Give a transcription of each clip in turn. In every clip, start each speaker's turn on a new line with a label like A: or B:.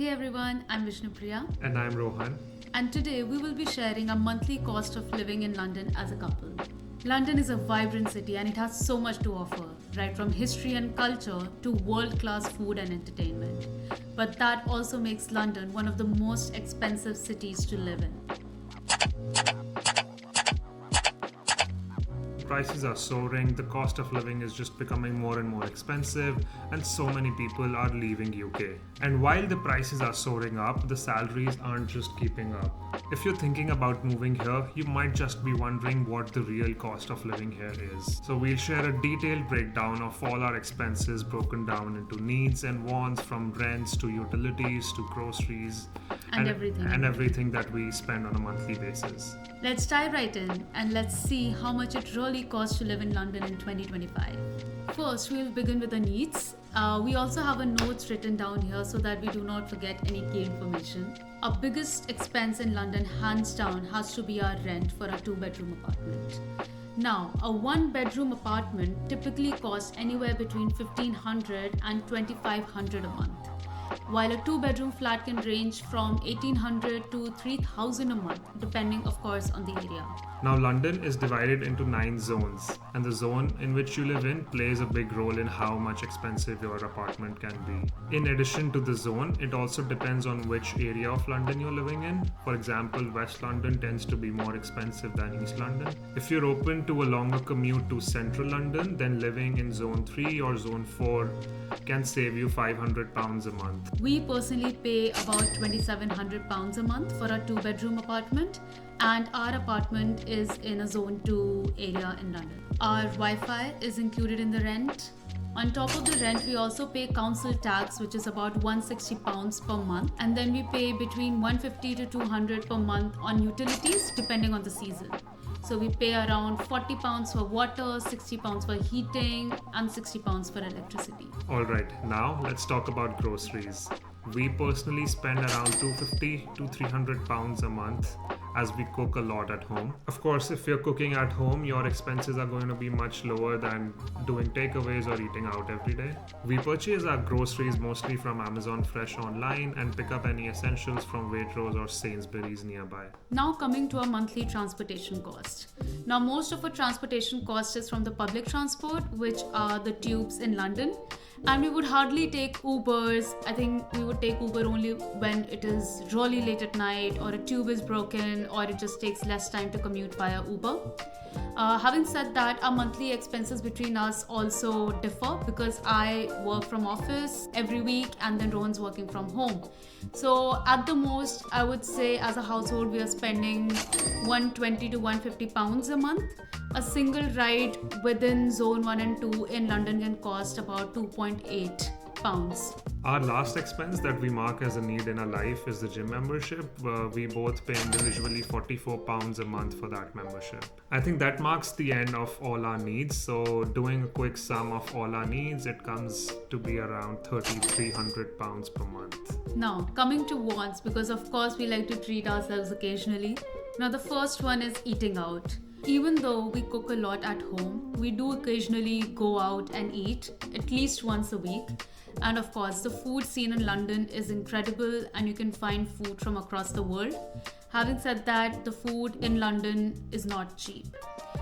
A: Hey everyone, I'm Vishnupriya,
B: And I'm Rohan.
A: and today we will be sharing our monthly cost of living in London as a couple. London is a vibrant city and it has so much to offer, right from history and culture to world class food and entertainment. But that also makes London one of the most expensive cities to live in.
B: Prices are soaring, the cost of living is just becoming more and more expensive, and so many people are leaving UK. And while the prices are soaring up, the salaries aren't just keeping up. If you're thinking about moving here, you might just be wondering what the real cost of living here is. So we'll share a detailed breakdown of all our expenses broken down into needs and wants, from rents to utilities to groceries
A: And everything.
B: and everything that we spend on a monthly basis.
A: Let's dive right in and let's see how much it really costs to live in London in 2025. First, we'll begin with the needs. We also have a notes written down here so that we do not forget any key information. Our biggest expense in London, hands down, has to be our rent for a 2-bedroom apartment. Now, a 1-bedroom apartment typically costs anywhere between 1,500 and 2,500 a month, while a 2-bedroom flat can range from 1,800 to 3,000 a month, depending, of course, on the area.
B: Now, London is divided into 9 zones, and the zone in which you live in plays a big role in how much expensive your apartment can be. In addition to the zone, it also depends on which area of London you're living in. For example, West London tends to be more expensive than East London. If you're open to a longer commute to Central London, then living in Zone 3 or Zone 4 can save you £500 a month.
A: We personally pay about £2,700 a month for a 2-bedroom apartment, and our apartment is in a Zone 2 area in London. Our Wi-Fi is included in the rent. On top of the rent, we also pay council tax, which is about £160 per month, and then we pay between £150 to £200 per month on utilities, depending on the season. So we pay around £40 for water, £60 for heating, and £60 for electricity.
B: Alright, now let's talk about groceries. We personally spend around £250 to £300 a month as we cook a lot at home. Of course, if you're cooking at home, your expenses are going to be much lower than doing takeaways or eating out every day. We purchase our groceries mostly from Amazon Fresh online and pick up any essentials from Waitrose or Sainsbury's nearby.
A: Now coming to our monthly transportation cost. Now most of our transportation cost is from the public transport, which are the tubes in London. And we would hardly take Ubers. I think we would take Uber only when it is really late at night or a tube is broken or it just takes less time to commute via Uber. Having said that, our monthly expenses between us also differ because I work from office every week and then Rohan's working from home. So at the most, I would say as a household, we are spending £120 to £150 a month. A single ride within Zone 1 and 2 in London can cost about £2.8.
B: Our last expense that we mark as a need in our life is the gym membership. We both pay individually £44 a month for that membership. I think that marks the end of all our needs. So doing a quick sum of all our needs, it comes to be around £3,300 per month.
A: Now, coming to wants, because of course we like to treat ourselves occasionally. Now, the first one is eating out. Even though we cook a lot at home, we do occasionally go out and eat at least once a week. And of course, the food scene in London is incredible and you can find food from across the world. Having said that, the food in London is not cheap.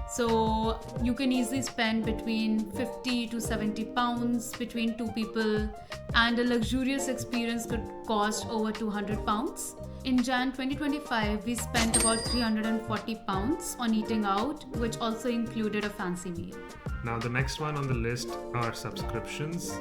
A: So you can easily spend between £50 to £70 between two people, and a luxurious experience could cost over £200. In Jan 2025, we spent about £340 on eating out, which also included a fancy meal.
B: Now, the next one on the list are subscriptions,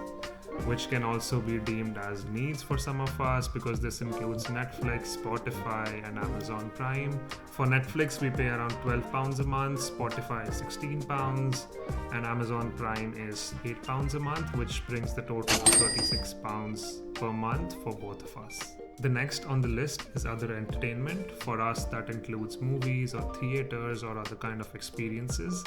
B: which can also be deemed as needs for some of us because this includes Netflix, Spotify, and Amazon Prime. For Netflix, we pay around £12 a month, Spotify is £16, and Amazon Prime is £8 a month, which brings the total to £36 per month for both of us. The next on the list is other entertainment. For us, that includes movies or theaters or other kind of experiences.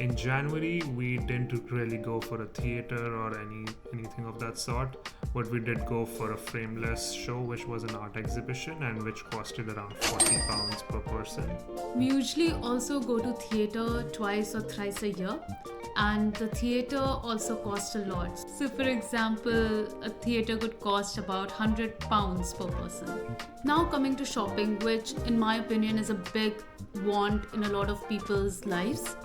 B: In January, we didn't really go for a theater or anything of that sort, but we did go for a Frameless show, which was an art exhibition and which costed around £40 per person.
A: We usually also go to theater twice or thrice a year, and the theater also costs a lot. So for example, a theater could cost about £100 per person. Now coming to shopping, which in my opinion is a big want in a lot of people's lives.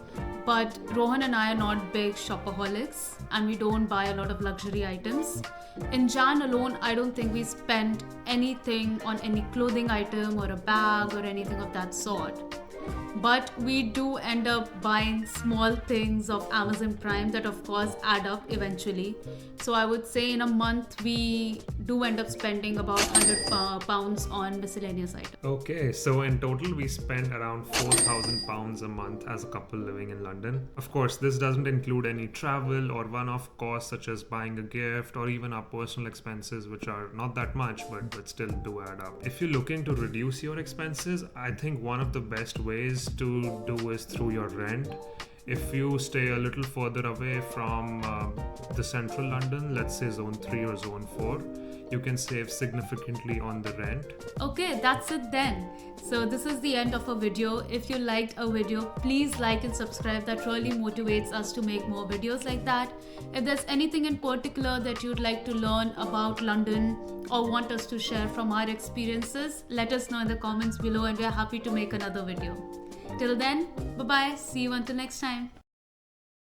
A: But Rohan and I are not big shopaholics and we don't buy a lot of luxury items. In Jan alone, I don't think we spent anything on any clothing item or a bag or anything of that sort. But we do end up buying small things of Amazon Prime that of course add up eventually. So I would say in a month we do end up spending about £100 on miscellaneous items.
B: Okay, so in total we spend around £4,000 a month as a couple living in London. Of course, this doesn't include any travel or one-off costs such as buying a gift or even our personal expenses, which are not that much but still do add up. If you're looking to reduce your expenses, I think one of the best ways to do is through your rent. If you stay a little further away from the central London, let's say zone 3 or zone 4, you can save significantly on the rent.
A: Okay, that's it then. So this is the end of our video. If you liked our video, please like and subscribe. That really motivates us to make more videos like that. If there's anything in particular that you'd like to learn about London or want us to share from our experiences, let us know in the comments below and we are happy to make another video. Till then, bye-bye. See you until next time.